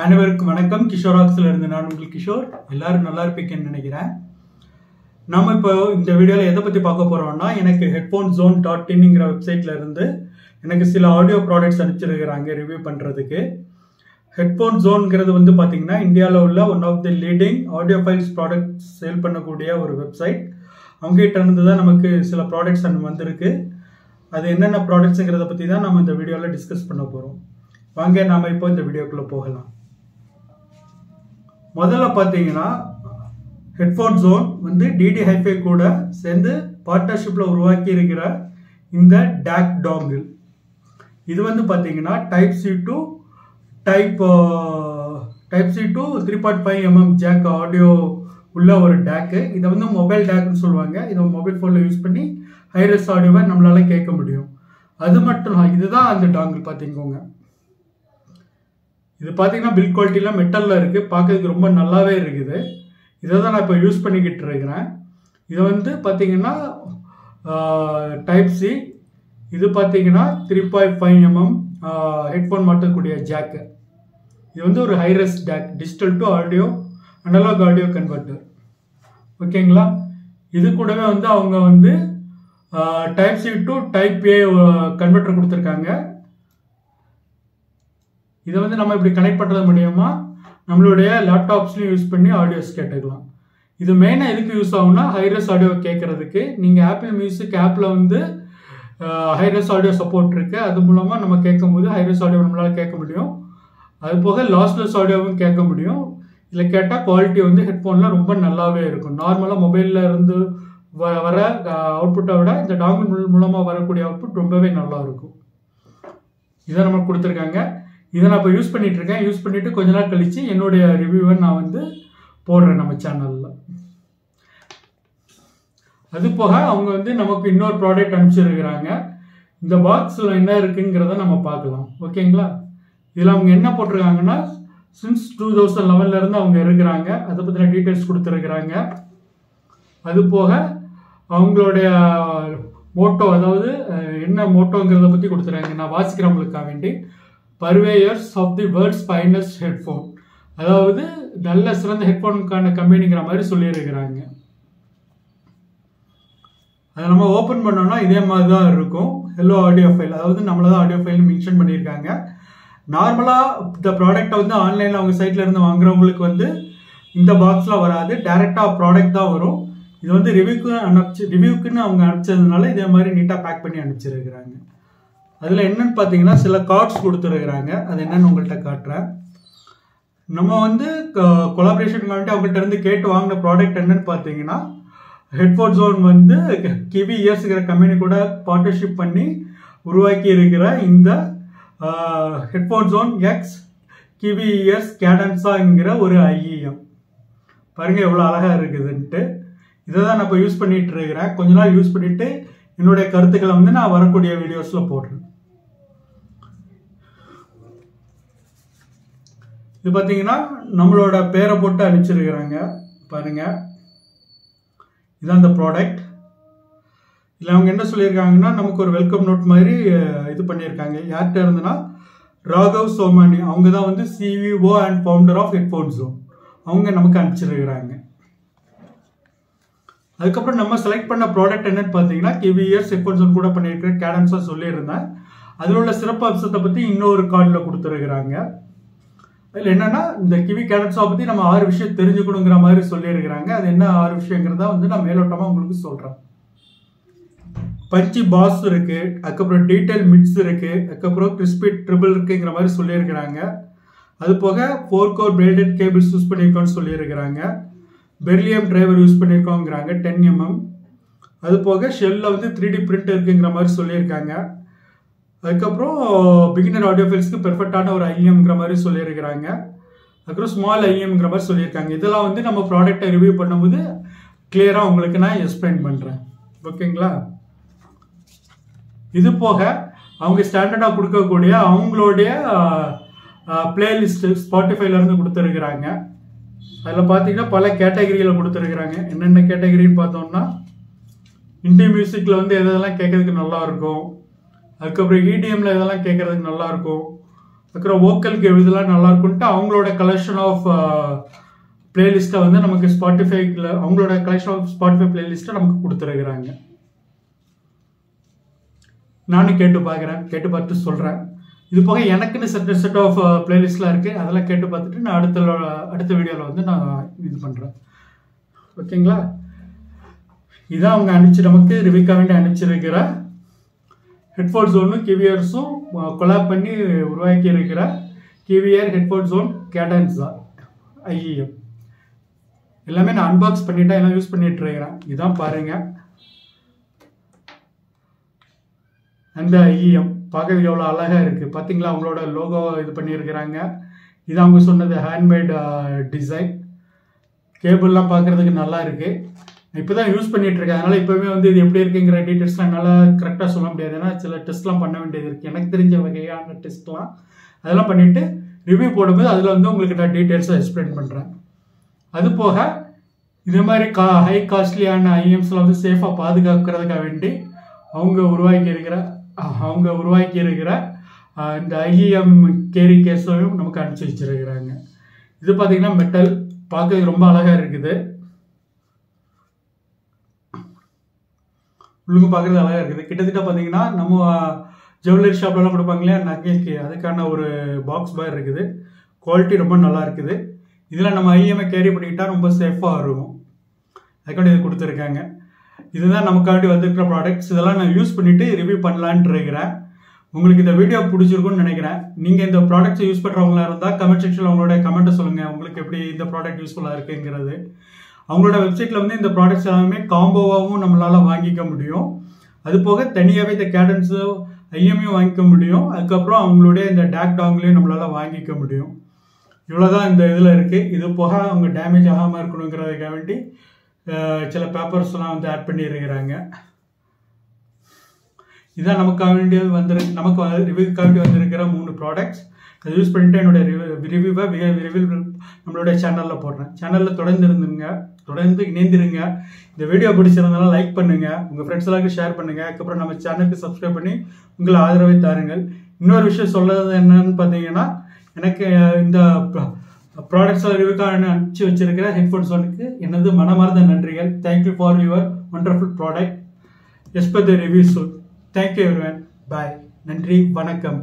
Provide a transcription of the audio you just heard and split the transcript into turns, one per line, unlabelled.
அனைவருக்கும் வணக்கம். கிஷோராக்ஸ்ல இருந்து நான் உங்கள் கிஷோர். எல்லாரும் நல்லா இருப்பீங்கன்னு நினைக்கிறேன். நம்ம இப்போ இந்த வீடியோவில் எதை பற்றி பார்க்க போகிறோம்னா, எனக்கு headphoneZone.inங்கிற வெப்சைட்ல இருந்து எனக்கு சில ஆடியோ ப்ராடக்ட்ஸ் அனுப்பிச்சிருக்கிறாங்க ரிவ்யூ பண்ணுறதுக்கு. ஹெட்ஃபோன்ஸோன்ங்கிறது வந்து பார்த்தீங்கன்னா இந்தியாவில் உள்ள one of the leading audio files products sale பண்ணக்கூடிய ஒரு வெப்சைட். அவங்ககிட்ட இருந்து தான் நமக்கு சில ப்ராடக்ட்ஸ் வந்திருக்கு. அது என்னென்ன ப்ராடக்ட்ஸுங்கிறத பற்றி தான் நம்ம இந்த வீடியோவில் டிஸ்கஸ் பண்ண போகிறோம். வாங்க நாம் இப்போ இந்த வீடியோக்குள்ளே போகலாம். முதல்ல பார்த்தீங்கன்னா ஹெட்ஃபோன்ஸோன் வந்து டிடி ஹைஃபை கூட சேர்ந்து பார்ட்னர்ஷிப்பில் உருவாக்கி இருக்கிற இந்த டாக் டாங்கிள். இது வந்து பார்த்தீங்கன்னா டைப்-C to 3.5mm ஜாக் ஆடியோ உள்ள ஒரு டேக்கு. இதை வந்து மொபைல் டேக்னு சொல்லுவாங்க. இதை மொபைல் ஃபோனில் யூஸ் பண்ணி ஹைரஸ் ஆடியோவை நம்மளால கேட்க முடியும். அது மட்டும் இதுதான் அந்த டாங்கிள் பார்த்துக்கோங்க. இது பார்த்தீங்கன்னா பில்ட் குவாலிட்டிலாம் மெட்டலில் இருக்குது. பார்க்கறதுக்கு ரொம்ப நல்லாவே இருக்குது. இதை தான் நான் இப்போ யூஸ் பண்ணிக்கிட்டு இருக்கிறேன். இது வந்து பார்த்தீங்கன்னா டைப்-C. இது பார்த்தீங்கன்னா 3.5mm ஹெட்ஃபோன் மாட்டக்கூடிய ஜாக்கு. இது வந்து ஒரு hi res jack, digital to audio analog audio converter. ஓகேங்களா? இது கூடவே வந்து அவங்க வந்து டைப்-C டு டைப்-A கன்வெர்ட்டர் கொடுத்துருக்காங்க. இதை வந்து நம்ம இப்படி கனெக்ட் பண்ணுறது மூலியமா நம்மளுடைய லேப்டாப்ஸ்லையும் யூஸ் பண்ணி ஆடியோஸ் கேட்டுக்கலாம். இது மெயினாக எதுக்கு யூஸ் ஆகும்னா ஹைரஸ் ஆடியோ கேட்கறதுக்கு. நீங்கள் ஆப்பிள் மியூசிக் ஆப்பில் வந்து ஹைரஸ் ஆடியோ சப்போர்ட் இருக்குது. அது மூலமாக நம்ம கேட்கும் போது ஹைரஸ் ஆடியோ நம்மளால் கேட்க முடியும். அது போக லாஸ்லெஸ் ஆடியோவும் கேட்க முடியும். இதில் கேட்டால் குவாலிட்டி வந்து ஹெட்ஃபோனில் ரொம்ப நல்லாவே இருக்கும். நார்மலாக மொபைலில் இருந்து வர அவுட்புட்டை விட இந்த டாங்கிள் மூலமாக வரக்கூடிய அவுட்புட் ரொம்பவே நல்லா இருக்கும். இதை நம்ம கொடுத்துருக்காங்க. இதை நான் இப்போ யூஸ் பண்ணிட்டு இருக்கேன். யூஸ் பண்ணிட்டு கொஞ்ச நாள் கழிச்சு என்னுடைய ரிவ்யூவை நான் வந்து போடுறேன் நம்ம சேனலில். அது போக அவங்க வந்து நமக்கு இன்னொரு ப்ராடக்ட் அனுப்பிச்சிருக்கிறாங்க. இந்த பாக்ஸில் என்ன இருக்குங்கிறத நம்ம பார்க்கலாம். ஓகேங்களா? இதில் அவங்க என்ன போட்டிருக்காங்கன்னா சின்ஸ் 2011 அவங்க இருக்கிறாங்க. அதை பற்றின டீட்டெயில்ஸ் கொடுத்துருக்குறாங்க. அது போக அவங்களுடைய மோட்டோ, அதாவது என்ன மோட்டோங்கிறத பற்றி கொடுத்துருக்காங்க. நான் வாசிக்கிறவங்களுக்காக வேண்டி purveyors of the world's finest headphone, அதாவது நல்ல சிறந்த ஹெட்ஃபோனுக்கான கம்பெனிங்கிற மாதிரி சொல்லியிருக்கிறாங்க. அதை நம்ம ஓப்பன் பண்ணோம்னா இதே மாதிரி தான் இருக்கும். ஹெலோ ஆடியோ ஃபைல், அதாவது நம்மள தான் ஆடியோ ஃபைல் மென்ஷன் பண்ணியிருக்காங்க. நார்மலாக இந்த ப்ராடக்டை வந்து ஆன்லைனில் அவங்க சைட்டில் இருந்து வாங்குறவங்களுக்கு வந்து இந்த பாக்ஸில் வராது, டைரெக்டாக ப்ராடக்ட் தான் வரும். இது வந்து ரிவ்யூக்குன்னு அவங்க அனுப்பிச்சதுனால இதே மாதிரி நீட்டாக பேக் பண்ணி அனுப்பிச்சிருக்கிறாங்க. அதில் என்னன்னு பார்த்தீங்கன்னா சில கார்ட்ஸ் கொடுத்துருக்குறாங்க. அது என்னன்னு உங்கள்கிட்ட காட்டுறேன். நம்ம வந்து கொலாபரேஷன் வந்துட்டு அவங்கள்ட்ட இருந்து கேட்டு வாங்கின ப்ராடக்ட் என்னன்னு பார்த்தீங்கன்னா ஹெட்ஃபோன்ஸோன் வந்து கிவி இயர்ஸுங்கிற கம்பெனி கூட பார்ட்னர்ஷிப் பண்ணி உருவாக்கி இருக்கிற இந்த ஹெட்ஃபோன்ஸோன் எக்ஸ் கிவி இயர்ஸ் கேடன்ஸாங்கிற ஒரு IEM. பாருங்கள் எவ்வளோ அழகாக இருக்குதுன்ட்டு. இதை தான் நான் இப்போ யூஸ் பண்ணிட்டு இருக்கிறேன். கொஞ்ச நாள் யூஸ் பண்ணிட்டு என்னுடைய கருத்துக்களை வந்து நான் வரக்கூடிய வீடியோஸில் போடுறேன். இது பார்த்தீங்கன்னா நம்மளோட பேரை போட்டு அனுப்பிச்சிருக்கிறாங்க. பாருங்க, இதான் அந்த ப்ராடக்ட். இதில் அவங்க என்ன சொல்லியிருக்காங்கன்னா நமக்கு ஒரு வெல்கம் நோட் மாதிரி இது பண்ணியிருக்காங்க. யார்கிட்ட இருந்துன்னா ராகவ் சோமானி, அவங்க தான் வந்து CEO அண்ட் ஃபவுண்டர் ஆஃப் ஹெட்ஃபோன்ஸோன். அவங்க நமக்கு அனுப்பிச்சிருக்கிறாங்க. அதுக்கப்புறம் நம்ம செலக்ட் பண்ண ப்ராடக்ட் என்னன்னு பார்த்தீங்கன்னா கிவி இயர்ஸ் ஹெட்ஃபோன்ஸோன் கூட பண்ணியிருக்கிற கேடன்ஸாக சொல்லியிருந்தேன். அதில் உள்ள சிறப்பு அம்சத்தை பற்றி இன்னொரு கார்டில் கொடுத்துருக்குறாங்க. அதில் என்னன்னா இந்த கிவி கேடன்ஸாக பற்றி நம்ம 6 விஷயம் தெரிஞ்சுக்கணுங்கிற மாதிரி சொல்லியிருக்கிறாங்க. அது என்ன 6 விஷயங்கிறத வந்து நான் மேலோட்டமாக உங்களுக்கு சொல்கிறேன். பஞ்சி பாஸ் இருக்கு, அதுக்கப்புறம் டீடைல் மிட்ஸ் இருக்கு, அதுக்கப்புறம் கிறிஸ்பி ட்ரிபிள் இருக்குங்கிற மாதிரி சொல்லியிருக்கிறாங்க. அது போக 4 கோர் பிளேடட் கேபிள்ஸ் யூஸ் பண்ணியிருக்கோன்னு சொல்லியிருக்கிறாங்க. பெர்லியம் டிரைவர் யூஸ் பண்ணியிருக்கோங்கிறாங்க 10mm. அது போக ஷெல்லில் வந்து 3D பிரிண்ட் இருக்குங்கிற மாதிரி சொல்லியிருக்காங்க. அதுக்கப்புறம் பிகினர் ஆடியோ ஃபைல்ஸ்க்கு பெர்ஃபெக்டான ஒரு IEMங்கிற மாதிரி சொல்லியிருக்கிறாங்க. அதுக்கப்புறம் ஸ்மால் IEMங்கிற மாதிரி சொல்லியிருக்காங்க. இதெல்லாம் வந்து நம்ம ப்ராடக்டை ரிவ்யூ பண்ணும்போது கிளியராக உங்களுக்கு நான் எக்ஸ்பிளைன் பண்ணுறேன். ஓகேங்களா? இது போக அவங்க ஸ்டாண்டர்டாக கொடுக்கக்கூடிய அவங்களுடைய பிளேலிஸ்ட் ஸ்பாட்டிஃபைலேருந்து கொடுத்துருக்குறாங்க. அதில் பார்த்தீங்கன்னா பல கேட்டகரியில் கொடுத்துருக்குறாங்க. என்னென்ன கேட்டகரின்னு பார்த்தோம்னா இண்டி மியூசிக்கில் வந்து எதெல்லாம் கேட்கறதுக்கு நல்லா இருக்கும், அதுக்கப்புறம் EDMல இதெல்லாம் கேட்கறதுக்கு நல்லா இருக்கும், அப்புறம் வோக்கல் கேவ் இதெல்லாம் நல்லா இருக்கும்ட்டு அவங்களோட கலெக்ஷன் ஆஃப் பிளேலிஸ்ட்டை வந்து நமக்கு ஸ்பாட்டிஃபைல அவங்களோட கலெக்ஷன் ஆஃப் ஸ்பாட்டிஃபை பிளேலிஸ்ட்டை நமக்கு கொடுத்துருக்குறாங்க. நானும் கேட்டு பார்க்குறேன், கேட்டு பார்த்துட்டு சொல்கிறேன். இது போக எனக்குன்னு செட் ஆஃப் பிளேலிஸ்ட்லாம் இருக்குது, அதெல்லாம் கேட்டு பார்த்துட்டு நான் அடுத்த வீடியோவில் வந்து நான் இது பண்ணுறேன். ஓகேங்களா? இதான் அவங்க நமக்கு ரிவ்யூக்காக வேண்டி அனுப்பிச்சிருக்கிற ஹெட்ஃபோன் ஜோனும் கிவியர்ஸும் கொலாப் பண்ணி உருவாக்கி இருக்கிற கிவியர் ஹெட்ஃபோன் ஜோன் கேடன்ஸா IEM எல்லாமே நான் அன்பாக்ஸ் பண்ணிட்டேன், எல்லாம் யூஸ் பண்ணிட்டு இருக்கிறேன். இதான் பாருங்க, அந்த IEM பார்க்கறதுக்கு எவ்வளோ அழகாக இருக்குது பார்த்தீங்களா? அவங்களோட லோகோ இது பண்ணியிருக்கிறாங்க. இது அவங்க சொன்னது ஹேண்ட்மேட் டிசைன். கேபிள்லாம் பார்க்குறதுக்கு நல்லா இருக்குது. இப்போ தான் யூஸ் பண்ணிட்டு இருக்கேன், அதனால் இப்போவே வந்து இது எப்படி இருக்குங்கிற டீட்டெயில்ஸ்லாம் என்னால் கரெக்டாக சொல்ல முடியாது. ஏன்னா சில டெஸ்ட்லாம் பண்ண வேண்டியது இருக்குது, எனக்கு தெரிஞ்ச வகையான டெஸ்ட்லாம். அதெல்லாம் பண்ணிவிட்டு ரிவ்யூ போடும்போது அதில் வந்து உங்களுக்கு நான் டீட்டெயில்ஸாக எக்ஸ்பிளைன் பண்ணுறேன். அது போக இது மாதிரி ஹை காஸ்ட்லியான IEMஸ்லாம் வந்து சேஃபாக பாதுகாக்கிறதுக்காக வேண்டி அவங்க உருவாக்கி இருக்கிற இந்த IEM கேரி கேஸையும் நமக்கு அனுப்பிச்சி வச்சிருக்கிறாங்க. இது பார்த்தீங்கன்னா மெட்டல், பார்க்க ரொம்ப அழகாக இருக்குது. உள்ளுங்க பார்க்குறது அழகாக இருக்குது. கிட்டத்தட்ட பார்த்தீங்கன்னா நம்ம ஜுவல்லரி ஷாப்லலாம் கொடுப்பாங்க இல்லையா நகைக்கு, அதுக்கான ஒரு பாக்ஸ் மாதிரி இருக்குது. குவாலிட்டி ரொம்ப நல்லா இருக்குது. இதில் நம்ம IEM கேரி பண்ணிக்கிட்டால் ரொம்ப சேஃபாக இருக்கும். அதுக்காண்டி இது கொடுத்துருக்காங்க. இதுதான் நமக்காண்டி வந்திருக்கிற ப்ராடக்ட்ஸ். இதெல்லாம் நான் யூஸ் பண்ணிவிட்டு ரிவ்யூ பண்ணலான்ட்டு இருக்கிறேன். உங்களுக்கு இந்த வீடியோ பிடிச்சிருக்குன்னு நினைக்கிறேன். நீங்கள் இந்த ப்ராடக்ட்ஸை யூஸ் பண்ணுறவங்களா இருந்தால் கமெண்ட் செக்ஷனில் உங்களோட கமெண்ட்டை சொல்லுங்கள், உங்களுக்கு எப்படி இந்த ப்ராடக்ட் யூஸ்ஃபுல்லாக இருக்குங்கிறது. அவங்களோட வெப்சைட்டில் வந்து இந்த ப்ராடக்ட்ஸ் எல்லாமே காம்போவாகவும் நம்மளால் வாங்கிக்க முடியும். அது போக தனியாகவே இந்த கேடன்ஸு IEMயும் வாங்கிக்க முடியும். அதுக்கப்புறம் அவங்களுடைய இந்த DAC டாங்லையும் நம்மளால் வாங்கிக்க முடியும். இவ்வளோதான் இந்த இதில் இருக்குது. இது போக அவங்க டேமேஜ் ஆகாமல் இருக்கணுங்கிறதுக்காக வேண்டி சில பேப்பர்ஸ்லாம் வந்து ஆட் பண்ணியிருக்கிறாங்க. இதான் நமக்காக வேண்டியது நமக்கு ரிவ்யூக்காக வேண்டி வந்திருக்கிற 3 ப்ராடக்ட்ஸ். அதை யூஸ் பண்ணிவிட்டு என்னோட ரிவ்யூவை விரைவில் நம்மளுடைய சேனலில் போடுறேன். சேனலில் தொடர்ந்து இணைந்திருங்க. இந்த வீடியோ பிடிச்சிருந்தாலும் லைக் பண்ணுங்கள், உங்கள் ஃப்ரெண்ட்ஸ் எல்லாருக்கும் ஷேர் பண்ணுங்கள். அதுக்கப்புறம் நம்ம சேனலுக்கு சப்ஸ்கிரைப் பண்ணி உங்களை ஆதரவை தாருங்கள். இன்னொரு விஷயம் சொல்றது என்னன்னு பார்த்தீங்கன்னா, எனக்கு இந்த ப்ராடக்ட்ஸ் ரிவ்யூக்காக அனுப்பிச்சு வச்சிருக்கிற ஹெட்ஃபோன்ஸோனுக்கு எனது மனமார்ந்த நன்றிகள். Thank you for your wonderful product. As per the review soon. Thank you everyone. Bye. நன்றி, வணக்கம்.